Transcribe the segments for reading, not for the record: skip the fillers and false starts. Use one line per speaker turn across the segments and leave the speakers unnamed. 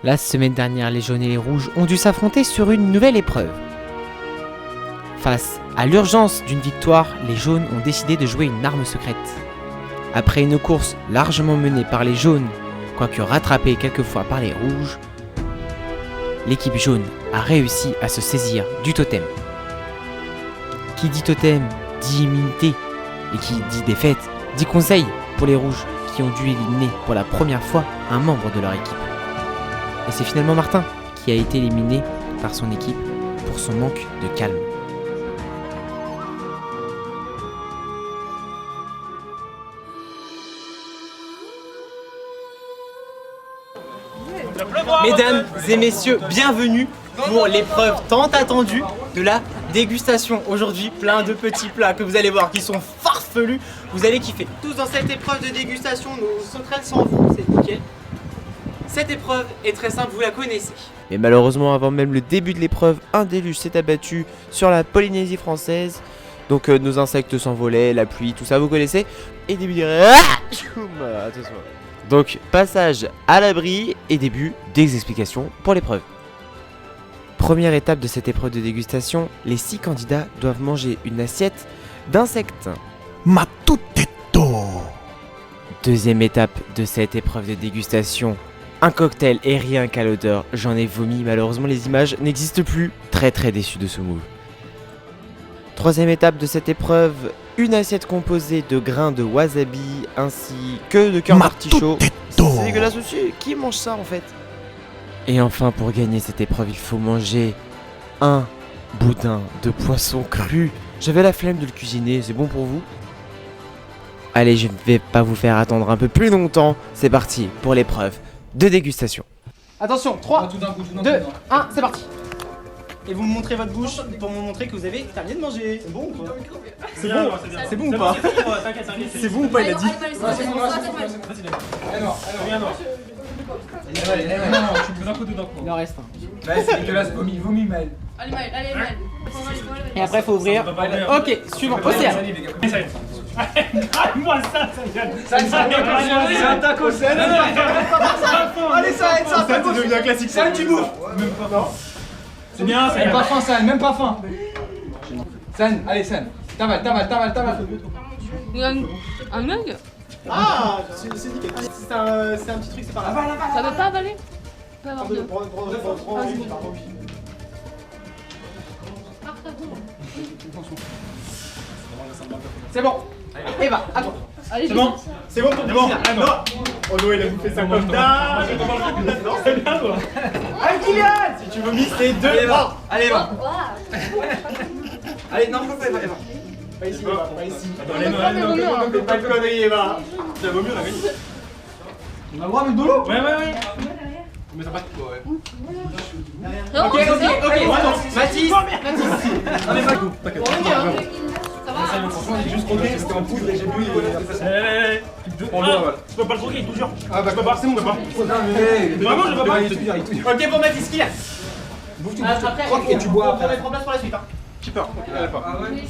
La semaine dernière, les jaunes et les rouges ont dû s'affronter sur une nouvelle épreuve. Face à l'urgence d'une victoire, les jaunes ont décidé de jouer une arme secrète. Après une course largement menée par les jaunes, quoique rattrapée quelquefois par les rouges, l'équipe jaune a réussi à se saisir du totem. Qui dit totem dit immunité, et qui dit défaite dit conseil pour les rouges qui ont dû éliminer pour la première fois un membre de leur équipe. Et c'est finalement Martin qui a été éliminé par son équipe pour son manque de calme.
Mesdames et messieurs, bienvenue pour l'épreuve tant attendue de la dégustation. Aujourd'hui, plein de petits plats que vous allez voir qui sont farfelus. Vous allez kiffer. Tous dans cette épreuve de dégustation, nos secrets sont vous, c'est nickel. Cette épreuve est très simple, vous la connaissez.
Mais malheureusement, avant même le début de l'épreuve, un déluge s'est abattu sur la Polynésie française. Donc nos insectes s'envolaient, la pluie, tout ça vous connaissez. Et début de... Attention. Donc passage à l'abri et début des explications pour l'épreuve. Première étape de cette épreuve de dégustation, les 6 candidats doivent manger une assiette d'insectes.
Matuteto.
Deuxième étape de cette épreuve de dégustation, un cocktail et rien qu'à l'odeur, j'en ai vomi, malheureusement les images n'existent plus. Très déçu de ce move. Troisième étape de cette épreuve, une assiette composée de grains de wasabi ainsi que de cœur d'artichaut. C'est dégueulasse aussi, qui mange ça en fait? Et enfin, pour gagner cette épreuve, il faut manger un boudin de poisson cru. J'avais la flemme de le cuisiner, c'est bon pour vous? Allez, je ne vais pas vous faire attendre un peu plus longtemps. C'est parti pour l'épreuve de dégustation.
Attention, 3, 2, 1, c'est parti. Et vous me montrez votre bouche pour me montrer que vous avez terminé de manger. C'est bon ou pas? C'est bon, c'est bon ou pas? C'est bon ou pas, il a dit? Il en reste un.
C'est dégueulasse, vomi Maël.
Allez, Maël.
Et après, faut ouvrir. Ok, suivant, Océane.
Moi ça c'est un taco, c'est allez, ça devient un classique. Ça, tu bouffes. Même pas. Non. C'est bien, c'est même pas faim, San, même pas faim. San, allez, San. T'avales.
Un mug?
Ah, c'est nickel. C'est un petit truc, c'est pas grave.
Ça veut pas avaler? On peut avoir deux.
C'est bon. Eva, à toi.
Allez,
C'est bon.
C'est bon pour
C'est bon.
non. Oh non, il a bouffé ça comme ça. Non, c'est bien toi. Allez, Kylian. Si tu vomis, c'est 2. Allez, Eva. Allez, non, pas Eva. Pas ici, Eva, pas ici.
Non,
Fais pas de conneries, Eva.
Ça vaut mieux, on a gagné.
On a le droit avec de l'eau?
Ouais. Mais ça passe quoi, ouais.
Ok. Mathis.
Non, mais pas coup. T'inquiète.
Ça va?
Franchement, j'ai juste croqué, c'était en poudre et j'ai bu. Tu peux pas le croquer, toujours. Ah bah, je peux pas, c'est bon, je peux pas. Vraiment, je peux pas.
Ok, pour Mathis, Kylian.
Bouffe, tu
Après,
croques et tu bois
pour
après.
mettre en place pour la suite.
J'ai peur. Ah ouais.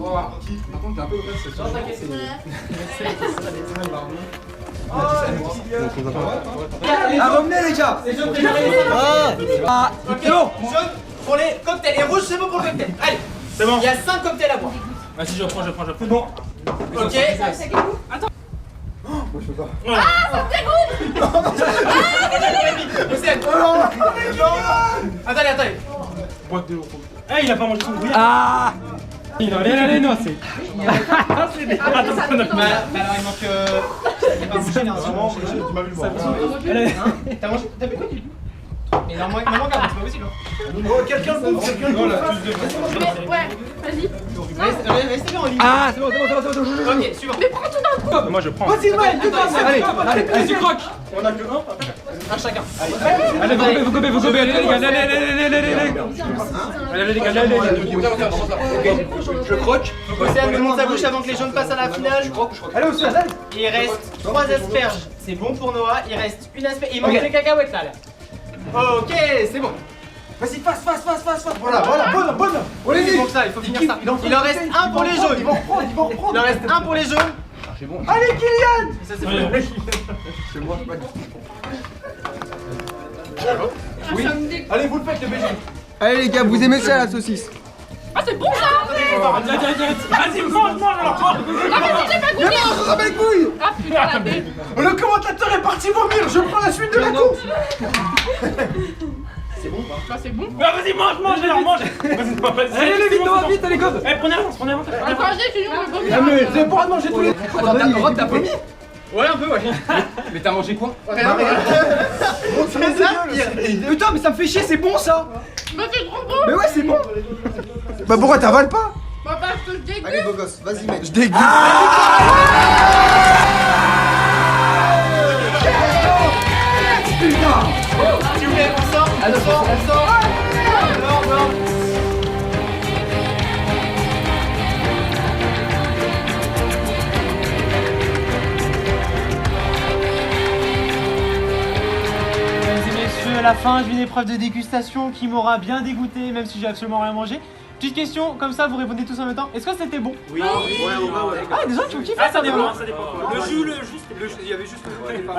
Par contre, t'es un peu au c'est
Non, t'inquiète,
Ah, revenez les gars.
Les jaunes préparés. Ok, jaune pour les cocktails et rouge, c'est bon pour le cocktail. Allez,
C'est bon.
il y a 5 cocktails à boire.
Vas-y, je prends. C'est bon.
Ok.
Attends.
Moi, je peux pas.
Océane. Attendez.
Boîte de l'eau. Eh, il a pas mangé son brouillard.
Ah.
Allez, non, c'est.
Alors il manque. Il n'y a pas mangé, là, vraiment.
Tu m'as vu le voir.
T'as mangé? T'as bu quoi? Mais il en manque un, c'est pas possible.
Oh, quelqu'un le bouffe. Non, là,
Ouais, vas-y.
Restez bien en ligne.
Ah, c'est bon.
Ok, suivant.
Mais prends tout d'un coup.
Moi, je prends.
Vas-y, ouais, tu passes.
Allez, tu croques.
On a que un. Un chacun.
Allez, vous copez, allez, les gars, allez, les gars, allez. Je croque.
Océane me monte sa bouche avant que les jaunes passent à la finale. Je croque.
Allez, Océane, allez.
Il reste 3 asperges. C'est bon pour Noah. Il reste une asperge. Il manque les cacahuètes là. Ok, c'est bon.
Vas-y, passe. Voilà, bonne.
Il manque ça, il faut finir ça. Il en reste un pour les jaunes.
Ils vont reprendre.
Il en reste un pour les jaunes.
C'est bon.
Allez, Kylian. Ça, c'est bon.
C'est moi. Oui.
Ça me dégoûte.
Allez, vous le faites, le BG.
Allez les gars, vous aimez ça la saucisse?
Ah, c'est bon ça!
Vas-y, mange alors.
Ah, mais j'ai pas goûté!
Ça va les couilles!
Ah putain, la baie!
Le commentateur est parti vomir, je prends la suite de la course.
Ah, c'est bon?
Vas-y, mange alors, mange. Vas-y,
Allez, vite, Noah, vite, allez, go.
Eh, prenez avance.
Attends, j'ai fini, on va
Ah, mais vous avez pas le droit de manger tous les.
Attends, t'as vomi?
Ouais, un peu, ouais.
Mais t'as mangé quoi?
Rien, putain, mais ça me fait chier, c'est bon ça.
Bah, c'est trop bon!
Mais ouais, c'est bon! Bah pourquoi t'avales pas?
Bah, parce que je dégoûte!
Allez beau gosse, vas-y mec. Je dégoûte.
S'il vous plaît, on sort, on sort. Non. Mesdames et messieurs, à la fin, j'ai une épreuve de dégustation qui m'aura bien dégoûté, même si j'ai absolument rien mangé. Petite question, comme ça vous répondez tous en même temps. Est-ce que c'était bon?
Oui.
Ah, des gens qui ont kiffé
Ah, ça
vraiment.
dépend, ça dépend. Le jus,
Il y avait juste.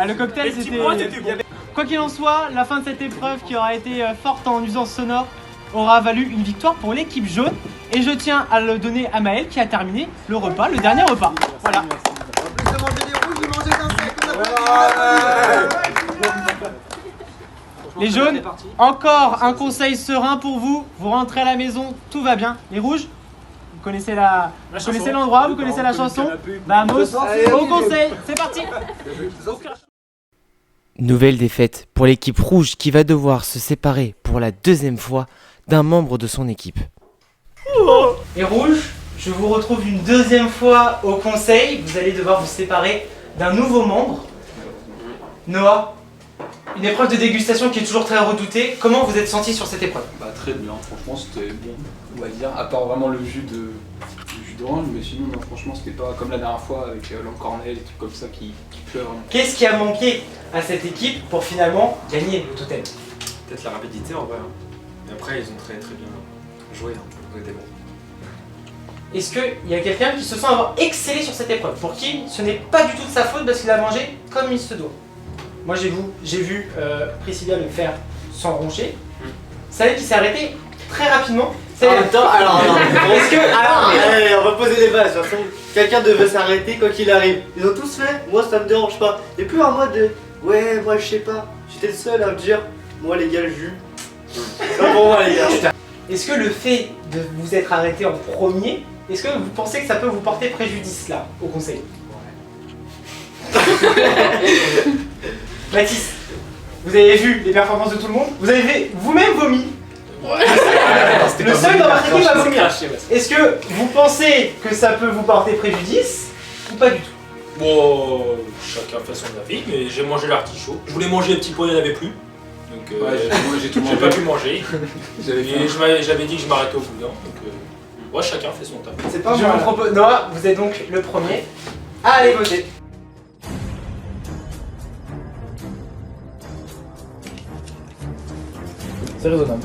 Le cocktail,
les petits
c'était.
points, t'étais bon.
Quoi qu'il en soit, la fin de cette épreuve qui aura été forte en nuisance sonore aura valu une victoire pour l'équipe jaune. Et je tiens à le donner à Maël qui a terminé le repas, le dernier repas. Voilà.
En plus de manger des rouges, il mangeait d'un sec, on a
Les jaunes, encore un conseil serein pour vous. Vous rentrez à la maison, tout va bien. Les rouges, vous connaissez vous connaissez l'endroit, vous connaissez la chanson. Vamos, au conseil, c'est parti.
Nouvelle défaite pour l'équipe rouge qui va devoir se séparer pour la deuxième fois d'un membre de son équipe.
Et rouge, je vous retrouve une deuxième fois au conseil. Vous allez devoir vous séparer d'un nouveau membre. Noah, une épreuve de dégustation qui est toujours très redoutée. Comment vous êtes senti sur cette épreuve?
Bah très bien, franchement c'était bon, on va dire, à part vraiment le jus d'orange, mais sinon non, franchement c'était pas comme la dernière fois avec l'encornelle et des trucs comme ça qui pleurent.
Qu'est-ce qui a manqué à cette équipe pour finalement gagner le totem?
Peut-être la rapidité en vrai. Et après, ils ont très bien joué. Ils étaient bons.
Est-ce qu'il y a quelqu'un qui se sent avoir excellé sur cette épreuve, pour qui ce n'est pas du tout de sa faute parce qu'il a mangé comme il se doit? Moi j'ai vu Priscilla le faire sans roncher. Savez qui s'est arrêté très rapidement.
Attends, alors, est-ce que. Alors, allez, on va poser les bases. De toute façon, quelqu'un devait s'arrêter quoi qu'il arrive. Ils ont tous fait, moi ça me dérange pas. Et plus en mode de. Ouais, moi je sais pas. J'étais le seul à me dire, moi les gars, le jus. C'est pas pour moi, les gars.
Est-ce que le fait de vous être arrêté en premier, est-ce que vous pensez que ça peut vous porter préjudice là, au conseil? Mathis, vous avez vu les performances de tout le monde? Vous avez vous-même vomi? Le seul dans votre équipe a vomi. Est-ce que vous pensez que ça peut vous porter préjudice ou pas du tout?
Bon, chacun fait son avis, mais j'ai mangé l'artichaut. Je voulais manger les petits pois, il n'y en avait plus. Donc
j'ai tout
j'ai
mangé.
pas pu manger.
J'avais
Et j'avais dit que je m'arrêtais au boudin. Donc ouais, chacun fait son taf.
C'est pas je vous propose. Noah, vous êtes donc le premier à aller voter.
C'est raisonnable.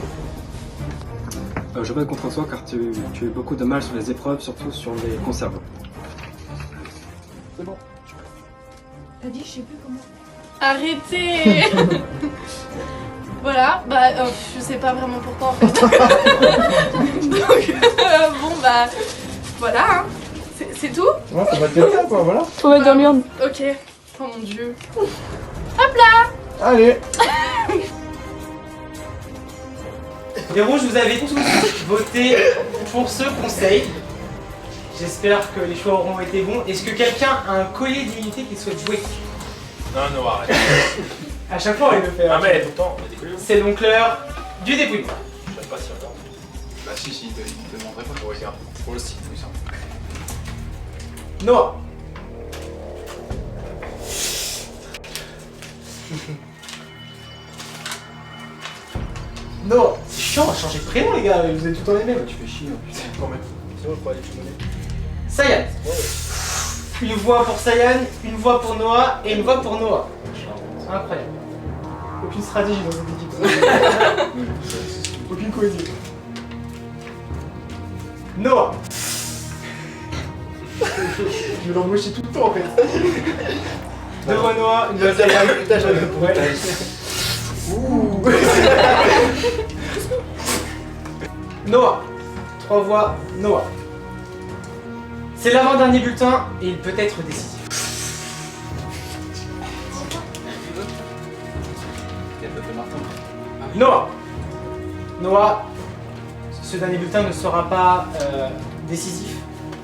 Je vote contre toi car tu as eu beaucoup de mal sur les épreuves, surtout sur les conserves.
C'est bon.
T'as dit, je sais plus comment. Arrêtez! Voilà, bah, je sais pas vraiment pourquoi en fait. Donc, bon, bah, voilà, hein. C'est tout?
Ouais, ça va te faire quoi, voilà.
Faut mettre dans l'urne. Ok. Oh mon dieu. Hop là!
Allez.
Les rouges, vous avez tous voté pour ce conseil. J'espère que les choix auront été bons. Est-ce que quelqu'un a un collier d'immunité qu'il souhaite jouer?
Non, arrête.
À chaque fois, on le fait.
Ah, mais tout le temps, on a décollé.
C'est donc l'heure du dépouillement.
Je sais pas si on
Bah si, il te demanderait pas pour regarder. Pour le site, oui ça.
Noah. Noah. C'est chiant, on va changer de prénom, les gars. Vous êtes tout le temps les mêmes. Tu fais chier, putain.
Quand même. C'est vrai, faut aller tout donner.
Sayan. Une voix pour Sayan, une voix pour Noah et une voix pour Noah. Incroyable. Aucune stratégie dans cette équipe. Aucune cohésion. Noah. Je vais l'embaucher tout le temps en fait. Deux voix Noah, une voix Sayan. Putain, j'en ai pour elle. Ouh. Noah. 3 voix, Noah. C'est l'avant-dernier bulletin et il peut être décisif. Noah. Noah, ce dernier bulletin ne sera pas décisif.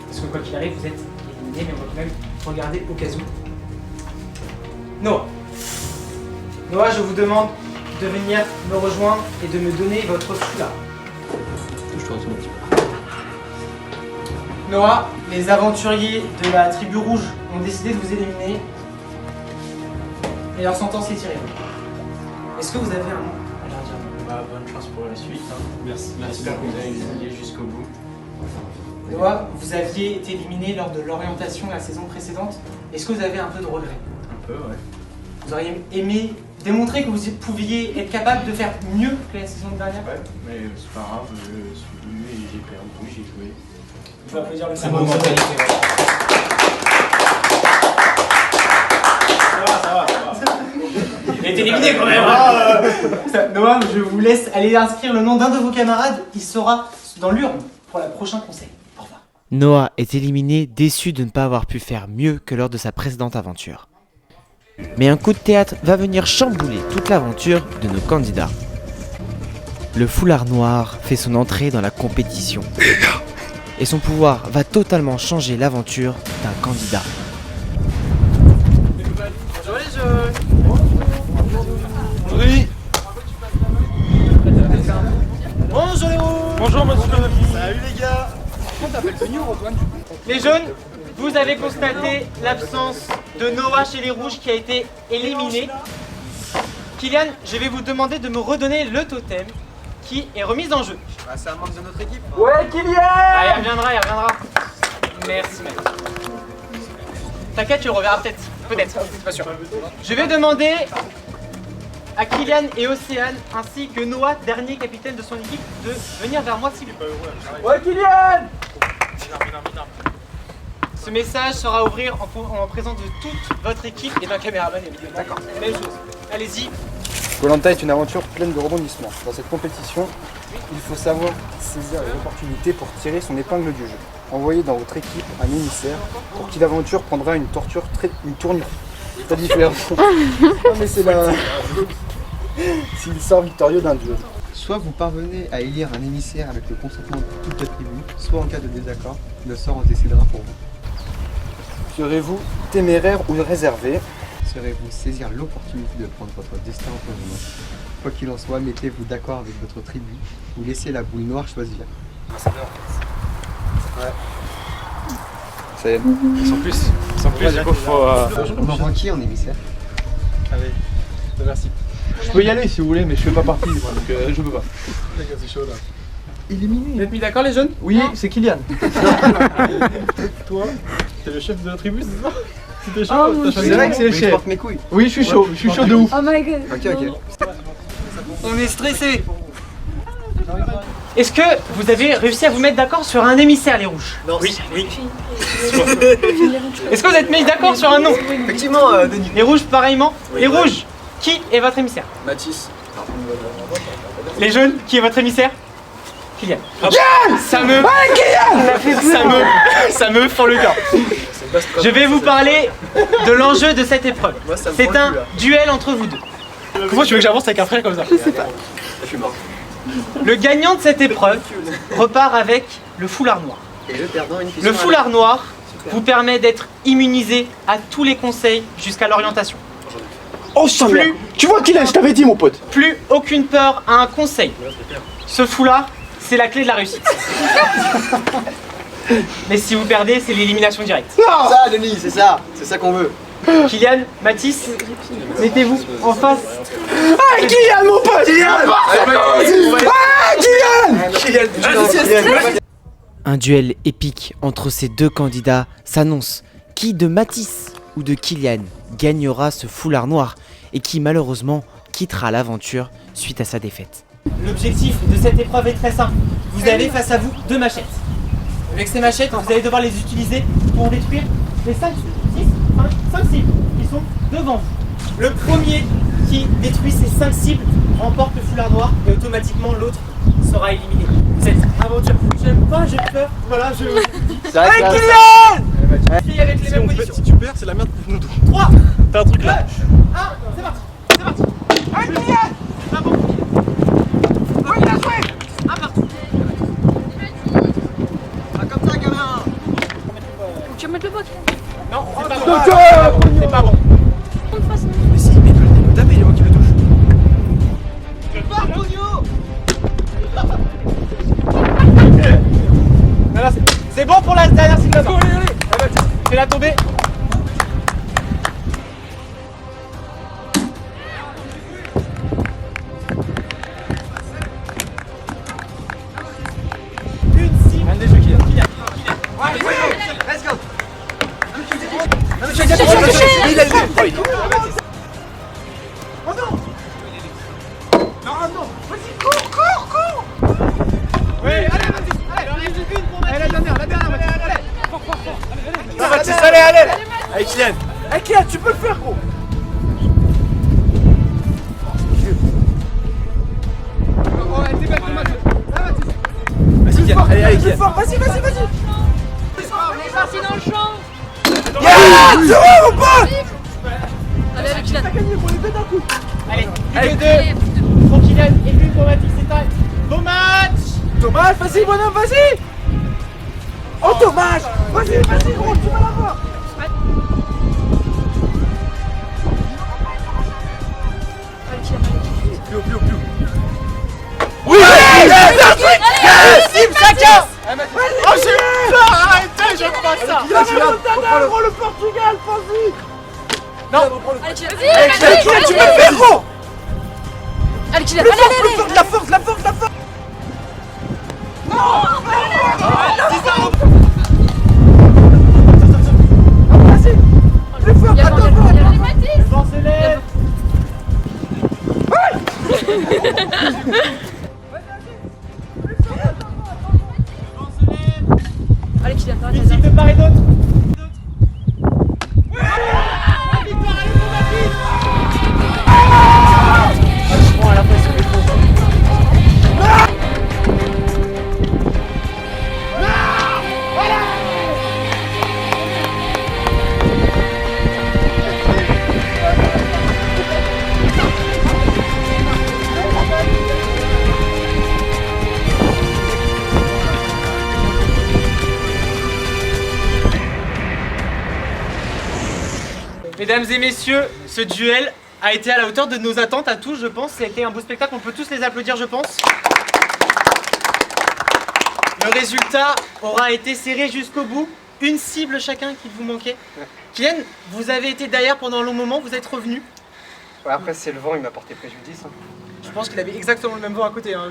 Parce que quoi qu'il arrive, vous êtes éliminé, mais on va quand même regarder au cas où. Noah. Noah, je vous demande de venir me rejoindre et de me donner votre foulard. Noah, les aventuriers de la tribu rouge ont décidé de vous éliminer et leur sentence est tirée. Est-ce que vous avez un mot à leur dire?
Bonne chance pour la suite. Hein. Merci. J'espère que vous allez aller jusqu'au bout.
Noah, vous aviez été éliminé lors de l'orientation la saison précédente. Est-ce que vous avez un peu de regret?
Un peu, ouais.
Vous auriez aimé démontrer que vous pouviez être capable de faire mieux que la saison dernière?
Ouais, mais c'est pas grave, je suis venu et j'ai perdu, j'ai joué.
Il faut applaudir le
C'est mon mentalité. Ça va.
Il est éliminé quand même. Noah, je vous laisse aller inscrire le nom d'un de vos camarades. Il sera dans l'urne pour le prochain conseil. Au revoir.
Noah est éliminé, déçu de ne pas avoir pu faire mieux que lors de sa précédente aventure. Mais un coup de théâtre va venir chambouler toute l'aventure de nos candidats. Le foulard noir fait son entrée dans la compétition. Et son pouvoir va totalement changer l'aventure d'un candidat.
Bonjour les jeunes.
Oui.
Bonjour les rouges.
Bonjour monsieur.
Salut les gars.
Les jaunes, vous avez constaté l'absence de Noah chez les rouges qui a été éliminé. Kylian, je vais vous demander de me redonner le totem qui est remis en jeu.
Bah, c'est un membre de notre équipe.
Ouais, Kylian! Ah, il reviendra. Merci, mec. T'inquiète, tu le reverras peut-être. Peut-être, c'est pas sûr. Je vais demander à Kylian et Océane, ainsi que Noah, dernier capitaine de son équipe, de venir vers moi s'il vous plaît. Ouais, Kylian! Ce message sera à ouvrir en présence de toute votre équipe et d'un caméraman évidemment. D'accord. Même chose. Allez-y.
Koh-Lanta est une aventure pleine de rebondissements. Dans cette compétition, il faut savoir saisir les opportunités pour tirer son épingle du jeu. Envoyez dans votre équipe un émissaire pour qui l'aventure prendra une tournure très différente. Non mais c'est là. S'il sort victorieux d'un duel.
Soit vous parvenez à élire un émissaire avec le consentement de toute la tribu, soit en cas de désaccord, le sort en décidera pour vous.
Serez-vous téméraire ou réservé?
Saurez-vous saisir l'opportunité de prendre votre destin en vos mains. Quoi qu'il en soit, mettez-vous d'accord avec votre tribu ou laissez la boule noire choisir.
Ça y est. Sans plus, du coup, faut.
On envoie qui en émissaire?
Allez, merci.
Je peux y aller si vous voulez, mais je fais pas partie, moi, donc je peux pas.
C'est chaud là. Éliminé.
Vous êtes mis d'accord les jeunes?
Oui, c'est Kylian. Toi, t'es le chef de la tribu, c'est ça? C'était chaud.
C'est vrai que c'est le chef. Je porte mes couilles.
Oui, je suis chaud de ouf.
Oh my god.
Ok.
On est stressé. Est-ce que vous avez réussi à vous mettre d'accord sur un émissaire les rouges?
Non, oui.
Est-ce que vous êtes mis d'accord sur un nom?
Effectivement, Denis.
Les rouges pareillement. Les rouges, qui est votre émissaire?
Mathis.
Les jaunes, qui est votre émissaire? Kylian. Ça me fend le cœur. Je vais vous parler de l'enjeu de cette épreuve. C'est un duel entre vous deux. Comment tu veux que j'avance avec un frère comme ça?
Je sais pas.
Je suis mort.
Le gagnant de cette épreuve repart avec le foulard noir.
Et le perdant, une question.
Le foulard noir vous permet d'être immunisé à tous les conseils jusqu'à l'orientation.
Oh, plus, tu vois Kylian, je t'avais dit mon pote.
Plus aucune peur à un conseil. Ce foulard, c'est la clé de la réussite. Mais si vous perdez, c'est l'élimination directe.
C'est ça, Denis, c'est ça qu'on veut.
Kylian, Mathis, mettez-vous en face.
Ah, Kylian, mon pote. Kylian.
Un duel épique entre ces deux candidats s'annonce. Qui de Mathis ou de Kylian gagnera ce foulard noir et qui malheureusement quittera l'aventure suite à sa défaite?
L'objectif de cette épreuve est très simple. Vous avez face à vous 2 machettes. Avec ces machettes, vous allez devoir les utiliser pour détruire les 5 cibles qui sont devant vous. Le premier qui détruit ces 5 cibles remporte le foulard noir et automatiquement l'autre sera éliminé. Cette aventure, j'aime pas, j'ai peur. Voilà, je. Hey Kylian! Fille avec les mêmes positions.
Si tu perds, c'est la merde pour nous deux.
3,
T'as un truc là.
1, c'est parti! C'est parti! Hey Kylian! Ah bon? Oh, il a joué! Un partout! Ah, comme ça, gamin!
Faut que tu remettes le bac.
Non, c'est pas bon! C'est pas bon!
Mais si, mais le taper, il est moi qui le touche.
Voilà, c'est bon pour la dernière cible là-bas. Fais-la tomber. Une cible. Un des jeux qui est. Let's go. Oh non! Non, non! Vas-y, cours! Oui, allez, vas-y! Allez, une pour Mathis! Allez, la dernière, Mathis! Allez! Non, Mathis, allez! Allez, Kylian! Allez, Kylian, tu peux le faire, gros! Oh, elle t'est belle, Thomas! Vas-y, Kylian! Allez, Kylian! Vas-y!
C'est dans le champ.
Yeah! C'est bon ou pas?
Allez, Kylian.
T'as gagné pour les deux d'un coup! Allez, plus que deux pour Kylian et une pour Mathis, c'est un beau match! Thomas, vas-y, bonhomme, vas-y! Oh, dommage! Vas-y, gros, tu vas l'avoir!
Plus haut.
Oui! Yes! Chacun! Oh, j'ai eu peur! Arrêtez, j'aime pas ça! Gros, le Portugal, vas-y! Non!
Allez, Kylian.
Allez, Kylian, tu peux le faire, gros!
Allez, Kylian.
Plus fort, la force! Non! Vas-y! Plus fort, attends!
Allez, Mathis.
Le vent s'élève!
Allez, Kylian.
Une cible de part et d'autre! La victoire, elle est pour Mathis! Je prends à la pression des faux. Mesdames et messieurs, ce duel a été à la hauteur de nos attentes à tous, je pense. C'était un beau spectacle, on peut tous les applaudir, je pense. Le résultat aura été serré jusqu'au bout. Une cible chacun qu'il vous manquait. Kylian, vous avez été derrière pendant un long moment, vous êtes revenu.
Ouais, après, c'est le vent, il m'a porté préjudice.
Je pense qu'il avait exactement le même vent à côté. Hein,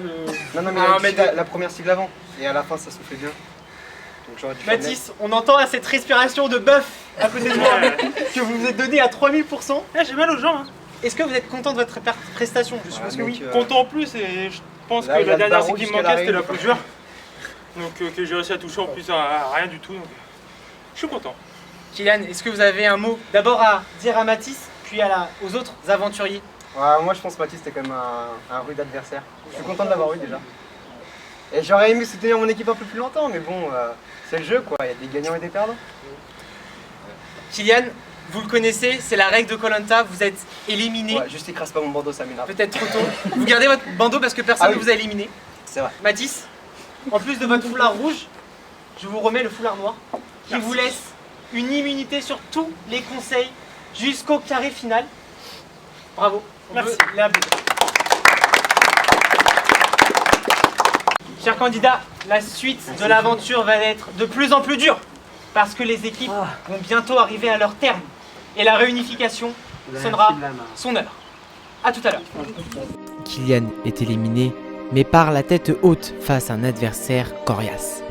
Non, mais
Ah,
il a utilisé la première cible avant. Et à la fin, ça soufflait bien. Donc j'aurais dû faire
Mathis, on entend là cette respiration de bœuf à côté de moi que vous vous êtes donné à 3000%.
J'ai mal aux jambes. Hein.
Est-ce que vous êtes content de votre prestation? Je suppose que oui.
Content en plus, et je pense
Là,
que
il a
la
le
dernière
barreau
qui me
jusqu'à
manquait, c'était la
l'arrêt.
plus dure. Donc que j'ai réussi à toucher en plus à rien du tout. Donc, je suis content.
Kylian, est-ce que vous avez un mot d'abord à dire à Mathis, puis aux autres aventuriers?
Ouais, moi je pense que Mathis c'était quand même un rude adversaire. Je suis content de l'avoir eu déjà. Et j'aurais aimé soutenir mon équipe un peu plus longtemps, mais bon, c'est le jeu quoi, il y a des gagnants et des perdants.
Kylian, vous le connaissez, c'est la règle de koh Lanta, vous êtes éliminé.
Ouais, juste écrase pas mon bandeau, ça m'énerve.
Peut-être trop tôt. Vous gardez votre bandeau parce que personne
Ah
ne
oui.
vous a éliminé.
C'est vrai.
Mathis, en plus de votre foulard rouge, je vous remets le foulard noir qui vous laisse une immunité sur tous les conseils jusqu'au carré final. Bravo. Merci. Chers candidats, la suite de l'aventure va être de plus en plus dure parce que les équipes vont bientôt arriver à leur terme et la réunification sonnera son heure. A tout à l'heure.
Kylian est éliminé, mais part la tête haute face à un adversaire coriace.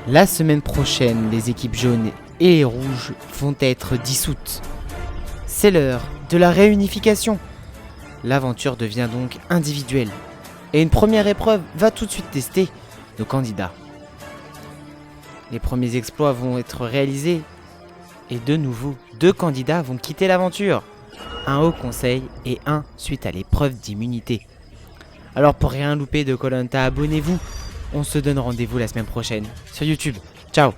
La semaine prochaine, les équipes jaunes et rouges vont être dissoutes. C'est l'heure de la réunification. L'aventure devient donc individuelle. Et une première épreuve va tout de suite tester nos candidats. Les premiers exploits vont être réalisés. Et de nouveau, 2 candidats vont quitter l'aventure. un haut conseil et un suite à l'épreuve d'immunité. Alors pour rien louper de Koh-Lanta, abonnez-vous. On se donne rendez-vous la semaine prochaine sur YouTube. Ciao.